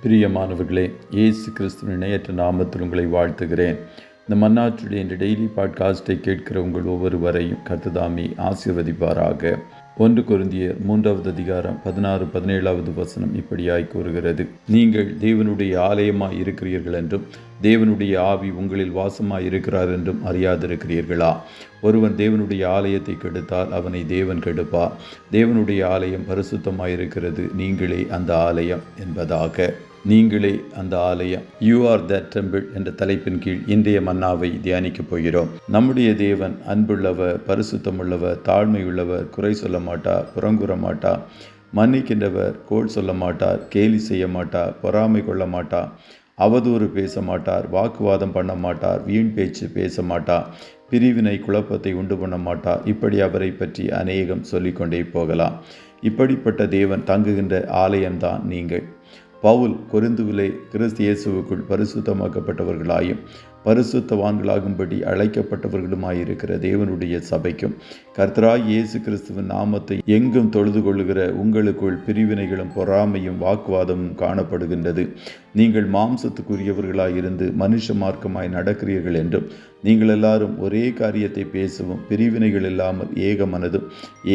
பிரியமானவர்களே, இயேசு கிறிஸ்துவின் இணையற்ற நாமத்தில் உங்களை வாழ்த்துகிறேன். இந்த மன்னாச்சுடைய இந்த டெய்லி பாட்காஸ்ட்டை கேட்கிற உங்கள் ஒவ்வொருவரையும் கர்த்தர் ஆசீர்வதிப்பாராக. 1 கொரிந்தியர் 3வது அதிகாரம் 16-17வது வசனம் இப்படியாய் கூறுகிறது: நீங்கள் தேவனுடைய ஆலயமாய் இருக்கிறீர்கள் என்றும் தேவனுடைய ஆவி உங்களில் வாசமாய் இருக்கிறார் என்றும் அறியாதிருக்கிறீர்களா? ஒருவன் தேவனுடைய ஆலயத்தை கெடுத்தால் அவனை தேவன் கெடுப்பார். தேவனுடைய ஆலயம் பரிசுத்தமாயிருக்கிறது, நீங்களே அந்த ஆலயம் என்பதாக. நீங்களே அந்த ஆலயம், யூ ஆர் த டெம்பிள் என்ற தலைப்பின் கீழ் இன்றைய மன்னாவை தியானிக்கப் போகிறோம். நம்முடைய தேவன் அன்புள்ளவர், பரிசுத்தமுள்ளவர், தாழ்மையுள்ளவர், குறை சொல்ல மாட்டார், புறங்கூற மாட்டார், மன்னிக்கின்றவர், கோள் சொல்ல மாட்டார், கேலி செய்ய மாட்டார், பொறாமை கொள்ள மாட்டார், அவதூறு பேச மாட்டார், வாக்குவாதம் பண்ண மாட்டார், வீண் பேச்சு பேச மாட்டார், பிரிவினை குழப்பத்தை உண்டு பண்ண மாட்டார். இப்படி அவரை பற்றி அநேகம் சொல்லிக்கொண்டே போகலாம். இப்படிப்பட்ட தேவன் தங்குகின்ற ஆலயம்தான் நீங்கள். பவுல் கொரிந்துவிலே கிறிஸ்து இயேசுவுக்குள் பரிசுத்தமாக்கப்பட்டவர்களாயும் பரிசுத்தவான்களாகும்படி அழைக்கப்பட்டவர்களுமாயிருக்கிற தேவனுடைய சபைக்கும் கர்த்தராய் இயேசு கிறிஸ்துவின் நாமத்தை எங்கும் தொழுது கொள்ளுகிற உங்களுக்குள் பிரிவினைகளும் பொறாமையும் வாக்குவாதமும் காணப்படுகின்றது. நீங்கள் மாம்சத்துக்குரியவர்களாயிருந்து மனுஷ மார்க்கமாய் நடக்கிறீர்கள் என்றும் நீங்கள் எல்லாரும் ஒரே காரியத்தை பேசவும் பிரிவினைகள் இல்லாமல் ஏக மனதும்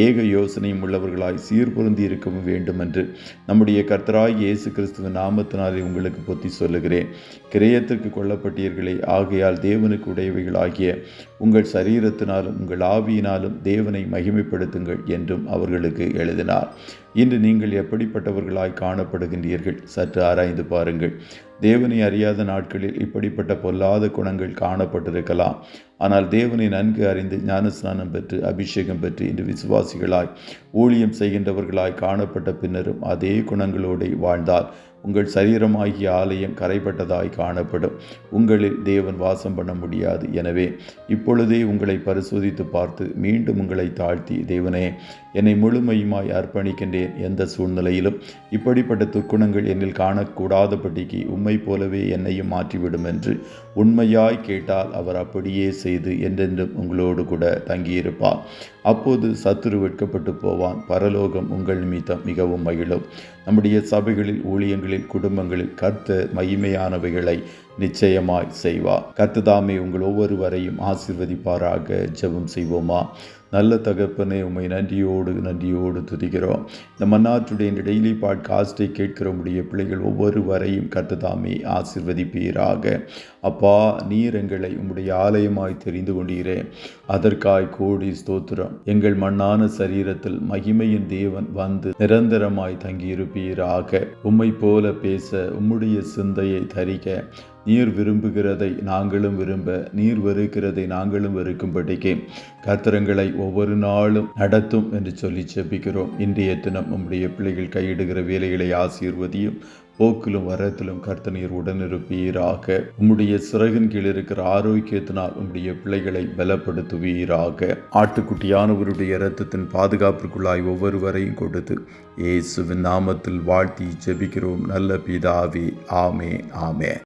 ஏக யோசனையும் உள்ளவர்களாய் சீர்பொருந்தி இருக்கவும் வேண்டும் என்று நம்முடைய கர்த்தராய் இயேசு கிறிஸ்துவின் நாமத்தினாலே உங்களுக்கு புத்தி சொல்லுகிறேன். கிரயத்திற்கு கொல்லப்பட்டீர்களே, ஆகையால் தேவனுக்கு உடையவைகளாகிய உங்கள் சரீரத்தினாலும் உங்கள் ஆவியினாலும் தேவனை மகிமைப்படுத்துங்கள் என்றும் அவர்களுக்கு எழுதினார். இன்று நீங்கள் எப்படிப்பட்டவர்களாய் காணப்படுகின்றீர்கள்? சற்று ஆராய்ந்து பாருங்கள். தேவனை அறியாத நாட்களில் இப்படிப்பட்ட பொல்லாத குணங்கள் காணப்பட்டிருக்கலாம். ஆனால் தேவனை நன்கு அறிந்து ஞானஸ்நானம் பெற்று அபிஷேகம் பெற்று இன்று விசுவாசிகளாய் ஊழியம் செய்கின்றவர்களாய் காணப்பட்ட பின்னரும் அதே குணங்களோடு வாழ்ந்தால் உங்கள் சரீரமாகிய ஆலயம் கரைப்பட்டதாய் காணப்படும். உங்களில் தேவன் வாசம் பண்ண முடியாது. எனவே இப்பொழுதே உங்களை பரிசோதித்து பார்த்து மீண்டும் உங்களை தாழ்த்தி, தேவனே, என்னை முழுமையுமாய் அர்ப்பணிக்கின்றேன். எந்த சூழ்நிலையிலும் இப்படிப்பட்ட துர்க்குணங்கள் என்னில் காணக்கூடாதபடிக்கு உம்மை போலவே என்னையும் மாற்றிவிடும் என்று உண்மையாய் கேட்டால் அவர் அப்படியே செய்து என்றென்றும் உங்களோடு கூட தங்கியிருப்பார். அப்போது சத்துரு வெட்கப்பட்டு போவான். பரலோகம் உங்கள் நிமித்தம் மிகவும் மகிழும். நம்முடைய சபைகளில், ஊழியங்களில், குடும்பங்களில் கர்த்தர் மகிமையானவைகளை நிச்சயமாய் செய்வார். கர்த்தர் உங்கள் ஒவ்வொருவரையும் ஆசீர்வதிப்பாராக. ஜெபம் செய்வோமா? நல்ல தகப்பனே, உம்மை நன்றியோடு துதிக்கிறோம். இந்த மன்னாற்றுடைய இந்த டெய்லி பாட்காஸ்ட்டை கேட்கிற உடைய பிள்ளைகள் ஒவ்வொருவரையும் கர்த்தர் ஆசீர்வதிப்பீராக. அப்பா, நீர் எங்களை உம்முடைய ஆலயமாய் தெரிந்து கொண்டீரே, அதற்காய் கோடி ஸ்தோத்திரம். எங்கள் மண்ணான சரீரத்தில் மகிமையின் தேவன் வந்து நிரந்தரமாய் தங்கியிருப்பீராக. உம்மை போல பேச, உம்முடைய சிந்தையை தரிக்க, நீர் விரும்புகிறதை நாங்களும் விரும்ப, நீர் வெறுக்கிறதை நாங்களும் வெறுக்கும்படிக்கு கர்த்தரங்களை ஒவ்வொரு நாளும் நடத்தும் என்று சொல்லி ஜெபிக்கிறோம். இன்றைய தினம் நம்முடைய பிள்ளைகள் கையிடுகிற வேலைகளை ஆசீர்வதியும். போக்கிலும் வரத்திலும் கர்த்தர் நீர் உடனிருப்பீராக. உம்முடைய சிறகின் கீழ் இருக்கிற ஆரோக்கியத்தினால் உம்முடைய பிள்ளைகளை பலப்படுத்துவீராக. ஆட்டுக்குட்டியானவருடைய இரத்தத்தின் பாதுகாப்பிற்குள்ளாய் ஒவ்வொருவரையும் கொடுத்து இயேசுவின் நாமத்தில் வாழ்த்தி ஜெபிக்கிறோம் நல்ல பிதாவே. ஆமே.